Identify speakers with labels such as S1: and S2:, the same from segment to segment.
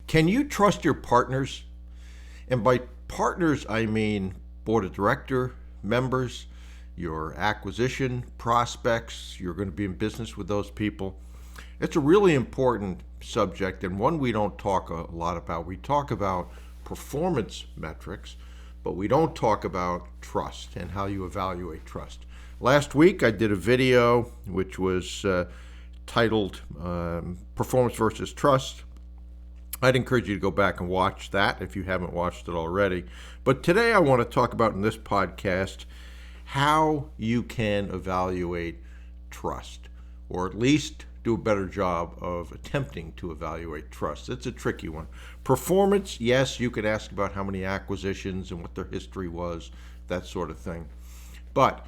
S1: Can you trust your partners? And by partners, I mean board of director members, your acquisition prospects. You're going to be in business with those people. It's a really important subject and one we don't talk a lot about. We talk about performance metrics, but we don't talk about trust and how you evaluate trust. Last week, I did a video which was titled Performance versus Trust. I'd encourage you to go back and watch that if you haven't watched it already. But today I want to talk about in this podcast how you can evaluate trust, or at least do a better job of attempting to evaluate trust. It's a tricky one. Performance, yes, you could ask about how many acquisitions and what their history was, that sort of thing. But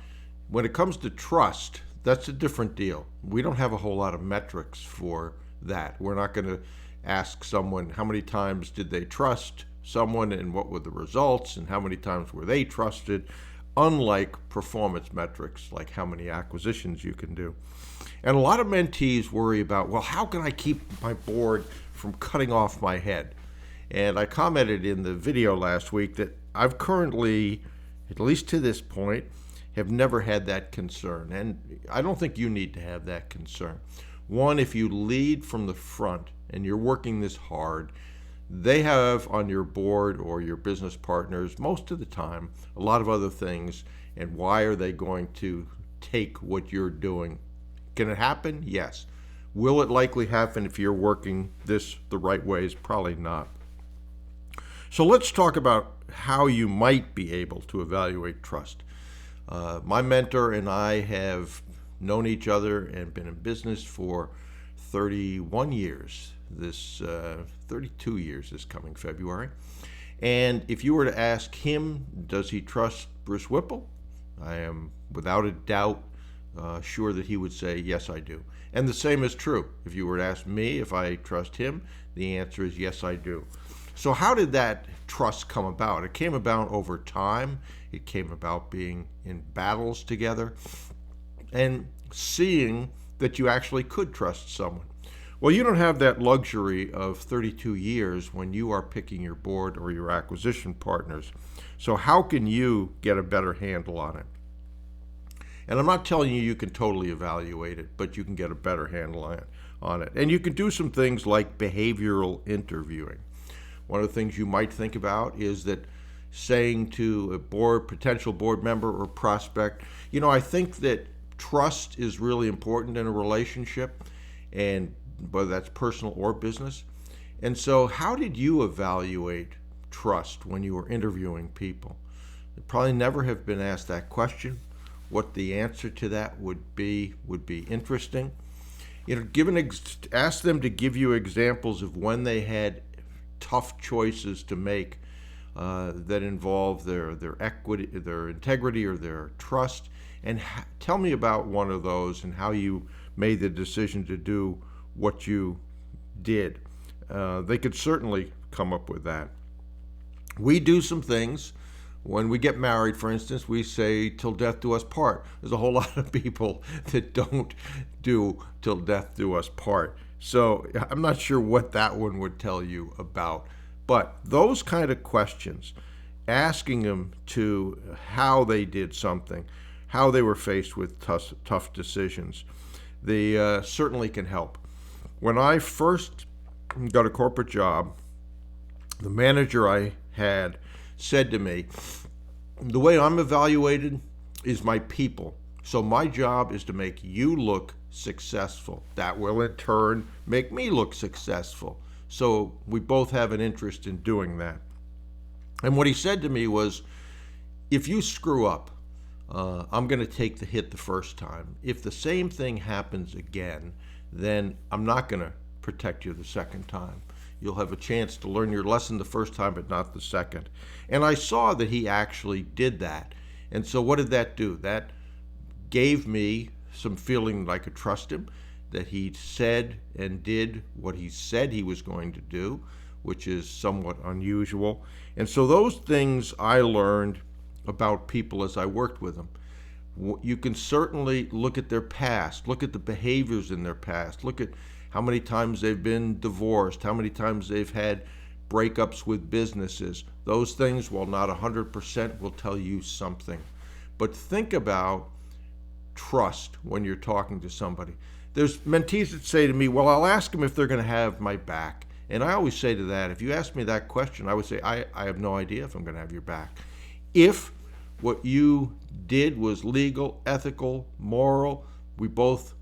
S1: when it comes to trust, that's a different deal. We don't have a whole lot of metrics for that. We're not going to ask someone how many times did they trust someone and what were the results and how many times were they trusted, unlike performance metrics like how many acquisitions you can do. And a lot of mentees worry about, well, how can I keep my board from cutting off my head? And I commented in the video last week that I've currently, at least to this point, have never had that concern. And I don't think you need to have that concern. One, if you lead from the front and you're working this hard, they have on your board or your business partners most of the time a lot of other things. And why are they going to take what you're doing? Can it happen? Yes. Will it likely happen if you're working this the right ways? Probably not. So let's talk about how you might be able to evaluate trust. My mentor and I have known each other and been in business for 31 years. 32 years this coming February. And if you were to ask him, does he trust Bruce Whipple? I am without a doubt sure that he would say, yes, I do. And the same is true. If you were to ask me if I trust him, the answer is yes, I do. So how did that trust come about? It came about over time. It came about being in battles together and seeing that you actually could trust someone. Well, you don't have that luxury of 32 years when you are picking your board or your acquisition partners. So how can you get a better handle on it? And I'm not telling you can totally evaluate it, but you can get a better handle on it. And you can do some things like behavioral interviewing. One of the things you might think about is that saying to a potential board member or prospect, I think that trust is really important in a relationship, and whether that's personal or business. And so how did you evaluate trust when you were interviewing people? You probably never have been asked that question. What the answer to that would be interesting. Ask them to give you examples of when they had tough choices to make that involve their equity, their integrity, or their trust, and tell me about one of those and how you made the decision to do what you did. They could certainly come up with that. We do some things. When we get married, for instance, we say, till death do us part. There's a whole lot of people that don't do till death do us part. So I'm not sure what that one would tell you about. But those kind of questions, asking them to how they did something, how they were faced with tough decisions, they certainly can help. When I first got a corporate job, the manager I had said to me, the way I'm evaluated is my people. So my job is to make you look successful. That will in turn make me look successful. So we both have an interest in doing that. And what he said to me was, if you screw up, I'm going to take the hit the first time. If the same thing happens again, then I'm not going to protect you the second time. You'll have a chance to learn your lesson the first time, but not the second. And I saw that he actually did that. And so what did that do? That gave me some feeling that I could trust him, that he said and did what he said he was going to do, which is somewhat unusual. And so those things I learned about people as I worked with them. You can certainly look at their past, look at the behaviors in their past, look at how many times they've been divorced, how many times they've had breakups with businesses. Those things, while not 100%, will tell you something. But think about trust when you're talking to somebody. There's mentees that say to me, well, I'll ask them if they're going to have my back. And I always say to that, if you ask me that question, I would say, I have no idea if I'm going to have your back. If what you did was legal, ethical, moral, we both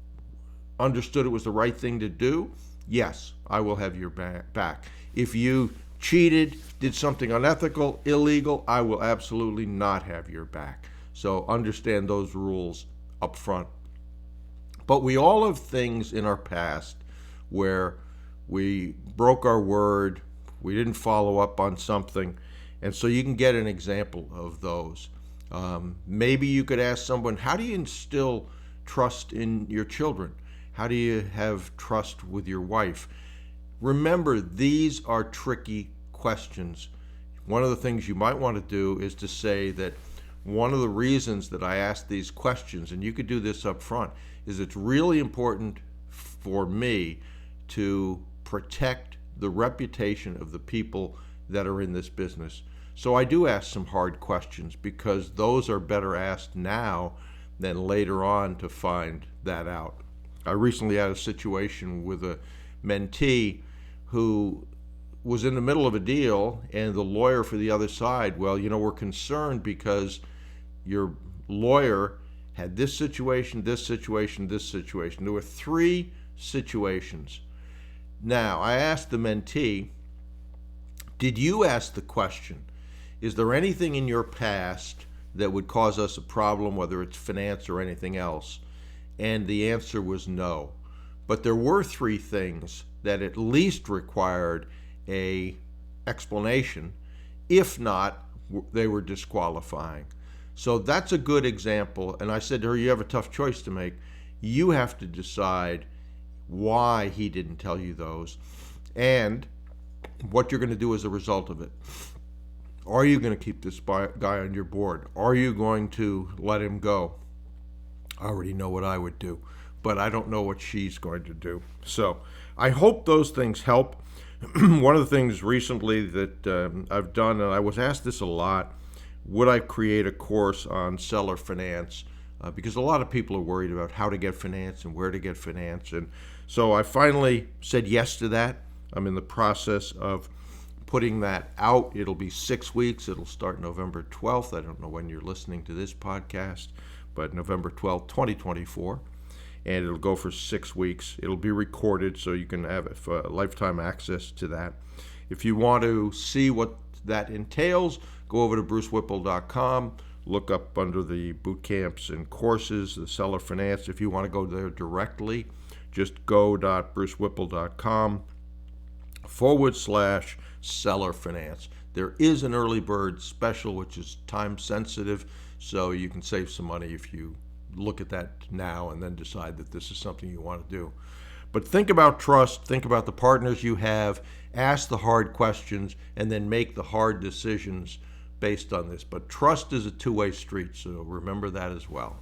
S1: understood it was the right thing to do, yes, I will have your back. If you cheated, did something unethical, illegal, I will absolutely not have your back. So understand those rules up front. But we all have things in our past where we broke our word, we didn't follow up on something, and so you can get an example of those. Maybe you could ask someone, how do you instill trust in your children? How do you have trust with your wife? Remember, these are tricky questions. One of the things you might want to do is to say that one of the reasons that I ask these questions, and you could do this up front, is it's really important for me to protect the reputation of the people that are in this business. So I do ask some hard questions because those are better asked now than later on to find that out. I recently had a situation with a mentee who was in the middle of a deal, and the lawyer for the other side, well, we're concerned because your lawyer had this situation, this situation, this situation. There were 3 situations. Now, I asked the mentee, did you ask the question, is there anything in your past that would cause us a problem, whether it's finance or anything else? And the answer was no. But there were 3 things that at least required a explanation. If not, they were disqualifying. So that's a good example. And I said to her, you have a tough choice to make. You have to decide why he didn't tell you those and what you're going to do as a result of it. Are you going to keep this guy on your board? Are you going to let him go? I already know what I would do, but I don't know what she's going to do. So I hope those things help. One of the things recently that I've done, and I was asked this a lot, would I create a course on seller finance? Because a lot of people are worried about how to get finance and where to get finance. And so I finally said yes to that. I'm in the process of putting that out. It'll be 6 weeks. It'll start November 12th. I don't know when you're listening to this podcast, but November 12th, 2024. And it'll go for 6 weeks. It'll be recorded so you can have lifetime access to that. If you want to see what that entails, go over to brucewhipple.com. Look up under the boot camps and courses, the seller finance. If you want to go there directly, just go.brucewhipple.com/seller finance. There is an early bird special, which is time sensitive, so you can save some money if you look at that now and then decide that this is something you want to do. But think about trust, think about the partners you have, ask the hard questions, and then make the hard decisions based on this. But trust is a two-way street, so remember that as well.